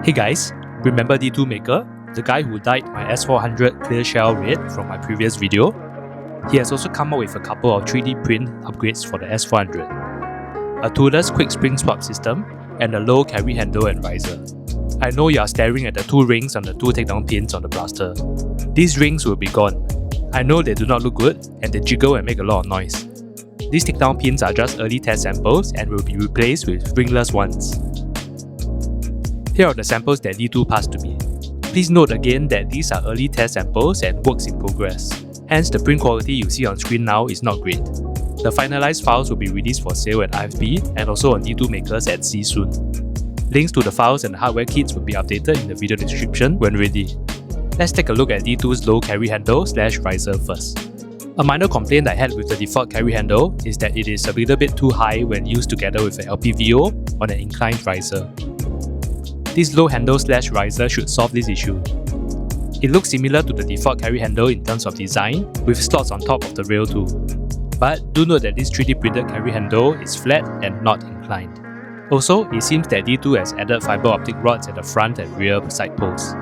Hey guys, remember D2Maker, the guy who dyed my S400 clear shell red from my previous video? He has also come up with a couple of 3D print upgrades for the S400. A Toolless quick spring swap system and a low carry handle and riser. I know you are staring at the two rings on the two takedown pins on the blaster. These rings will be gone. I know they do not look good and they jiggle and make a lot of noise. These takedown pins are just early test samples and will be replaced with ringless ones. Here are the samples that D2 passed to me. Please note again that these are early test samples and works in progress. Hence, the print quality you see on screen now is not great. The finalized files will be released for sale at IFB and also on D2Maker's Etsy soon. Links to the files and the hardware kits will be updated in the video description when ready. Let's take a look at D2's low carry handle / riser first. A minor complaint I had with the default carry handle is that it is a little bit too high when used together with an LPVO on an inclined riser. This low handle / riser should solve this issue. It looks similar to the default carry handle in terms of design, with slots on top of the rail too. But do note that this 3D printed carry handle is flat and not inclined. Also, it seems that D2 has added fiber optic rods at the front and rear side posts.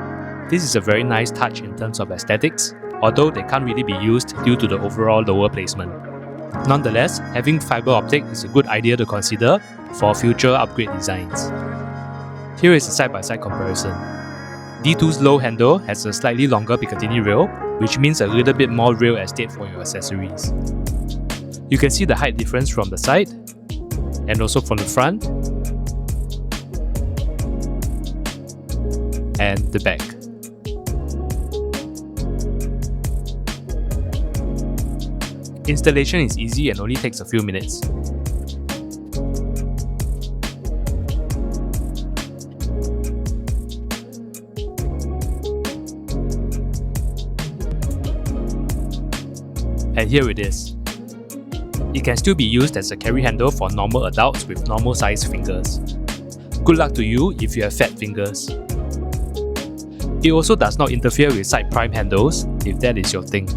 This is a very nice touch in terms of aesthetics, although they can't really be used due to the overall lower placement. Nonetheless, having fiber optic is a good idea to consider for future upgrade designs. Here is a side-by-side comparison. D2's low handle has a slightly longer Picatinny rail, which means a little bit more rail estate for your accessories. You can see the height difference from the side, and also from the front, and the back. Installation is easy and only takes a few minutes. And here it is. It can still be used as a carry handle for normal adults with normal sized fingers. Good luck to you if you have fat fingers. It also does not interfere with side prime handles if that is your thing.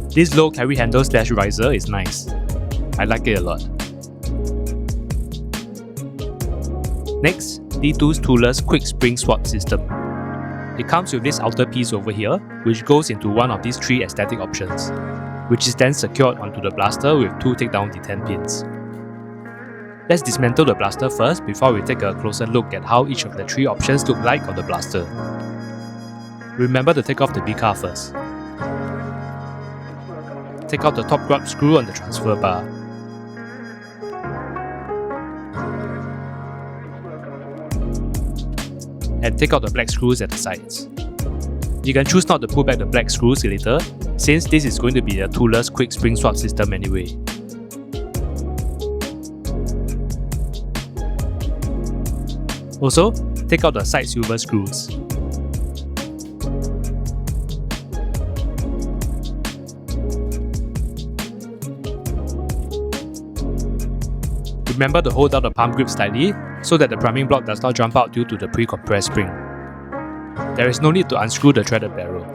This low carry handle / riser is nice. I like it a lot. Next, D2's Toolless quick spring swap system. It comes with this outer piece over here, which goes into one of these three aesthetic options, which is then secured onto the blaster with two takedown detent pins. Let's dismantle the blaster first before we take a closer look at how each of the three options look like on the blaster. Remember to take off the B-car first. Take out the top grub screw on the transfer bar. And take out the black screws at the sides. You can choose not to pull back the black screws later, since this is going to be a Toolless quick spring swap system anyway. Also, take out the side silver screws. Remember to hold down the palm grip slightly so that the priming block does not jump out due to the pre-compressed spring. There is no need to unscrew the threaded barrel.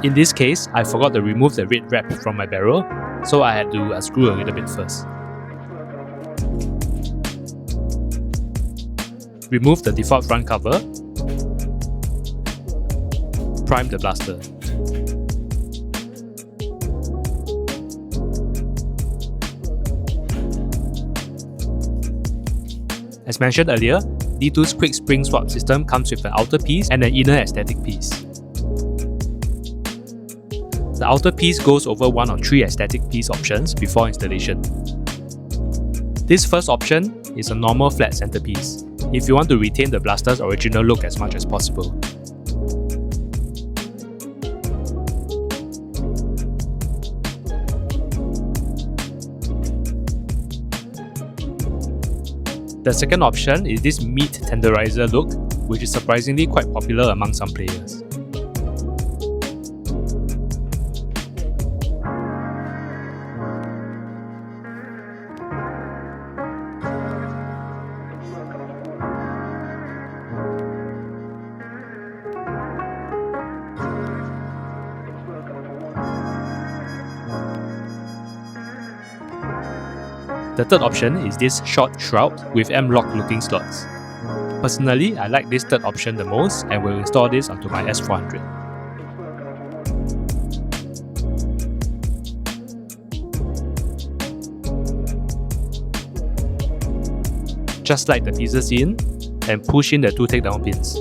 In this case, I forgot to remove the red wrap from my barrel, so I had to unscrew a little bit first. Remove the default front cover. Prime the blaster. As mentioned earlier, D2's quick spring swap system comes with an outer piece and an inner aesthetic piece. The outer piece goes over one of three aesthetic piece options before installation. This first option is a normal flat centerpiece, if you want to retain the blaster's original look as much as possible. The second option is this meat tenderizer look, which is surprisingly quite popular among some players. The third option is this short shroud with M-lock looking slots. Personally, I like this third option the most and will install this onto my S400. Just slide the pieces in and push in the two takedown pins.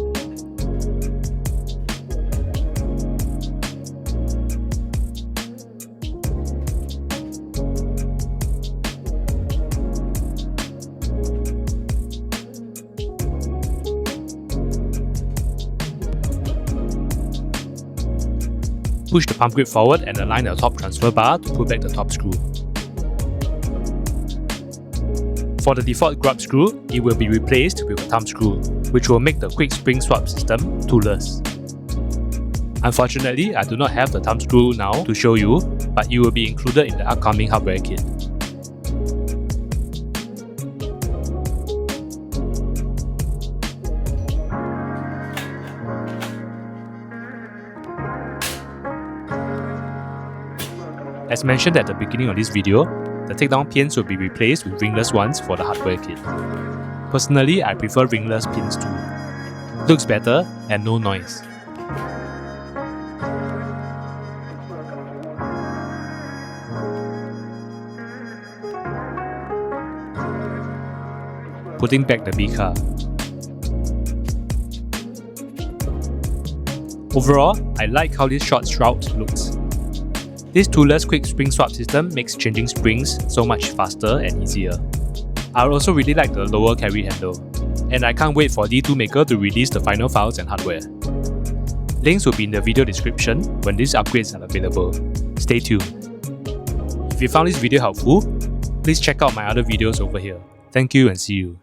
Push the pump grip forward and align the top transfer bar to pull back the top screw. For the default grub screw, it will be replaced with a thumb screw, which will make the quick spring swap system toolless. Unfortunately, I do not have the thumb screw now to show you, but it will be included in the upcoming hardware kit. As mentioned at the beginning of this video, the takedown pins will be replaced with ringless ones for the hardware kit. Personally, I prefer ringless pins too. Looks better and no noise. Putting back the B-car. Overall, I like how this short shroud looks. This toolless quick spring swap system makes changing springs so much faster and easier. I also really like the lower carry handle, and I can't wait for D2Maker to release the final files and hardware. Links will be in the video description when these upgrades are available. Stay tuned. If you found this video helpful, please check out my other videos over here. Thank you and see you.